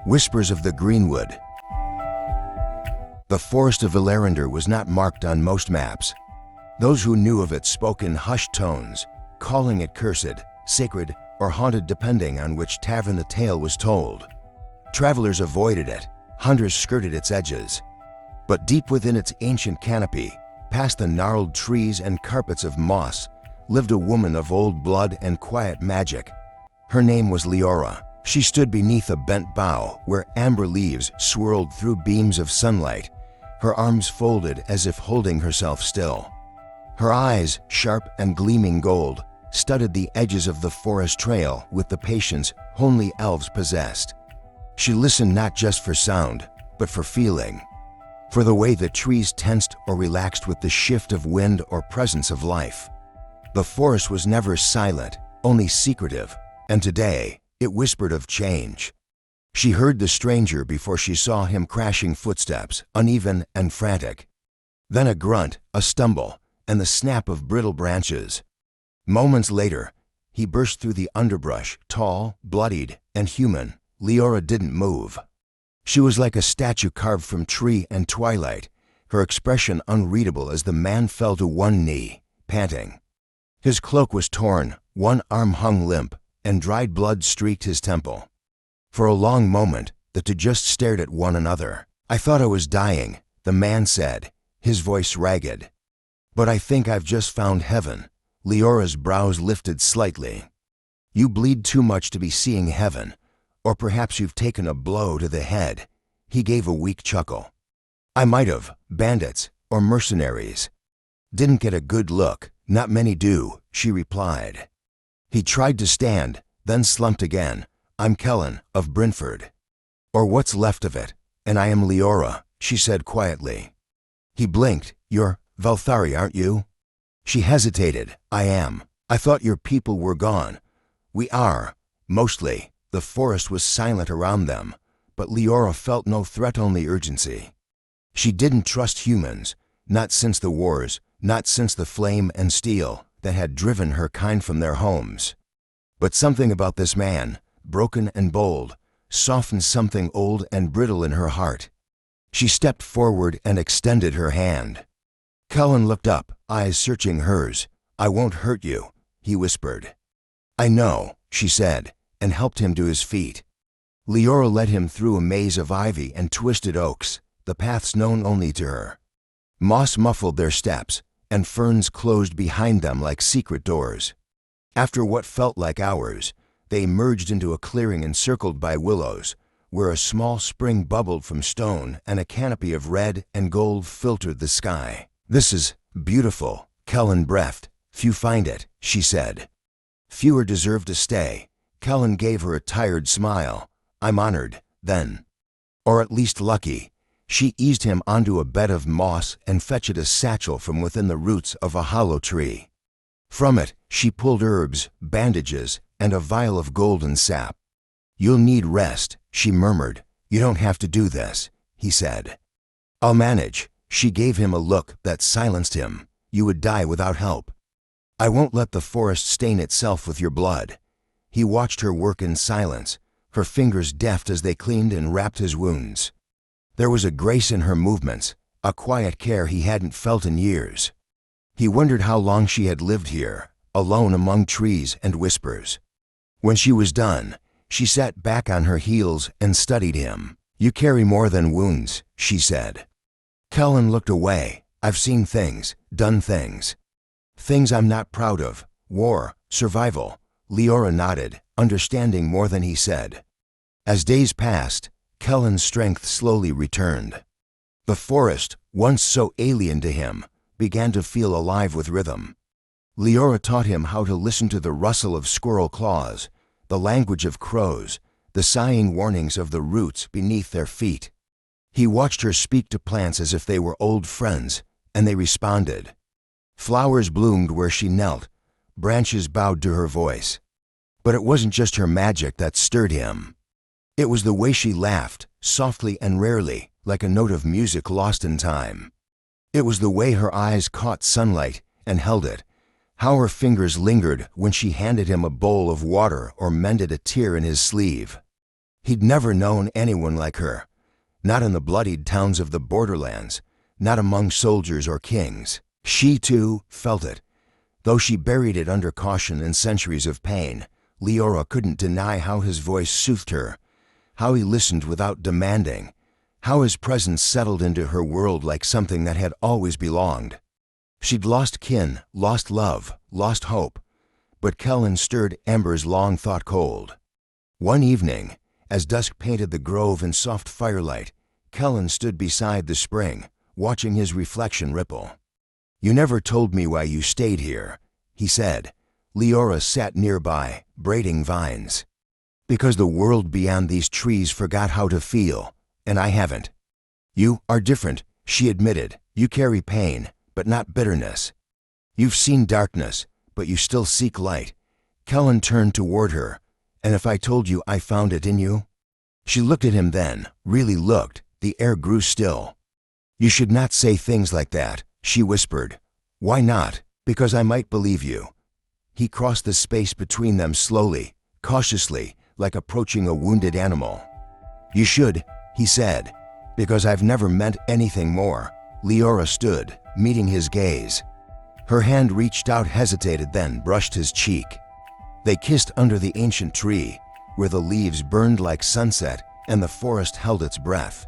Whispers of the Greenwood. The Forest of Elarindor was not marked on most maps. Those who knew of it spoke in hushed tones, calling it cursed, sacred, or haunted depending on which tavern the tale was told. Travelers avoided it, hunters skirted its edges. But deep within its ancient canopy, past the gnarled trees and carpets of moss, lived a woman of old blood and quiet magic. Her name was Liora. She stood beneath a bent bough where amber leaves swirled through beams of sunlight, her arms folded as if holding herself still. Her eyes, sharp and gleaming gold, studied the edges of the forest trail with the patience only elves possessed. She listened not just for sound, but for feeling, for the way the trees tensed or relaxed with the shift of wind or presence of life. The forest was never silent, only secretive, and today it whispered of change. She heard the stranger before she saw him crashing footsteps, uneven and frantic. Then a grunt, a stumble, and the snap of brittle branches. Moments later, he burst through the underbrush, tall, bloodied, and human. Liora didn't move. She was like a statue carved from tree and twilight, her expression unreadable as the man fell to one knee, panting. His cloak was torn, one arm hung limp, and dried blood streaked his temple. For a long moment, the two just stared at one another. "I thought I was dying," the man said, his voice ragged. "But I think I've just found heaven." Liora's brows lifted slightly. "You bleed too much to be seeing heaven, or perhaps you've taken a blow to the head." He gave a weak chuckle. "I might have, bandits or mercenaries." "Didn't get a good look, not many do," she replied. He tried to stand, then slumped again. "I'm Kellen, of Brentford. Or what's left of it, and I am Liora," she said quietly. He blinked. "You're Valthari, aren't you?" She hesitated. "I am. I thought your people were gone." "We are, mostly." The forest was silent around them, but Liora felt no threat, only urgency. She didn't trust humans, not since the wars, not since the flame and steel that had driven her kind from their homes. But something about this man, broken and bold, softened something old and brittle in her heart. She stepped forward and extended her hand. Kellen looked up, eyes searching hers. "I won't hurt you," he whispered. "I know," she said, and helped him to his feet. Liora led him through a maze of ivy and twisted oaks, the paths known only to her. Moss muffled their steps, and ferns closed behind them like secret doors. After what felt like hours, they emerged into a clearing encircled by willows, where a small spring bubbled from stone and a canopy of red and gold filtered the sky. "This is beautiful," Kellen breathed. "Few find it," she said. "Fewer deserve to stay." Kellen gave her a tired smile. "I'm honored, then. Or at least lucky." She eased him onto a bed of moss and fetched a satchel from within the roots of a hollow tree. From it, she pulled herbs, bandages, and a vial of golden sap. "You'll need rest," she murmured. "You don't have to do this," he said. "I'll manage." She gave him a look that silenced him. "You would die without help." "I won't let the forest stain itself with your blood." He watched her work in silence, her fingers deft as they cleaned and wrapped his wounds. There was a grace in her movements, a quiet care he hadn't felt in years. He wondered how long she had lived here, alone among trees and whispers. When she was done, she sat back on her heels and studied him. "You carry more than wounds," she said. Kellen looked away. "I've seen things, done things. Things I'm not proud of. War, survival." Liora nodded, understanding more than he said. As days passed, Kellen's strength slowly returned. The forest, once so alien to him, began to feel alive with rhythm. Liora taught him how to listen to the rustle of squirrel claws, the language of crows, the sighing warnings of the roots beneath their feet. He watched her speak to plants as if they were old friends, and they responded. Flowers bloomed where she knelt, branches bowed to her voice. But it wasn't just her magic that stirred him. It was the way she laughed, softly and rarely, like a note of music lost in time. It was the way her eyes caught sunlight and held it, how her fingers lingered when she handed him a bowl of water or mended a tear in his sleeve. He'd never known anyone like her, not in the bloodied towns of the borderlands, not among soldiers or kings. She, too, felt it. Though she buried it under caution and centuries of pain, Liora couldn't deny how his voice soothed her, how he listened without demanding, how his presence settled into her world like something that had always belonged. She'd lost kin, lost love, lost hope, but Kellen stirred embers long thought cold. One evening, as dusk painted the grove in soft firelight, Kellen stood beside the spring, watching his reflection ripple. "You never told me why you stayed here," he said. Liora sat nearby, braiding vines. "Because the world beyond these trees forgot how to feel, and I haven't." "You are different," she admitted. "You carry pain, but not bitterness. You've seen darkness, but you still seek light." Kellen turned toward her. "And if I told you I found it in you?" She looked at him then, really looked. The air grew still. "You should not say things like that," she whispered. "Why not?" "Because I might believe you." He crossed the space between them slowly, cautiously, like approaching a wounded animal. "You should," he said, "because I've never meant anything more." Liora stood, meeting his gaze. Her hand reached out, hesitated, then brushed his cheek. They kissed under the ancient tree, where the leaves burned like sunset and the forest held its breath.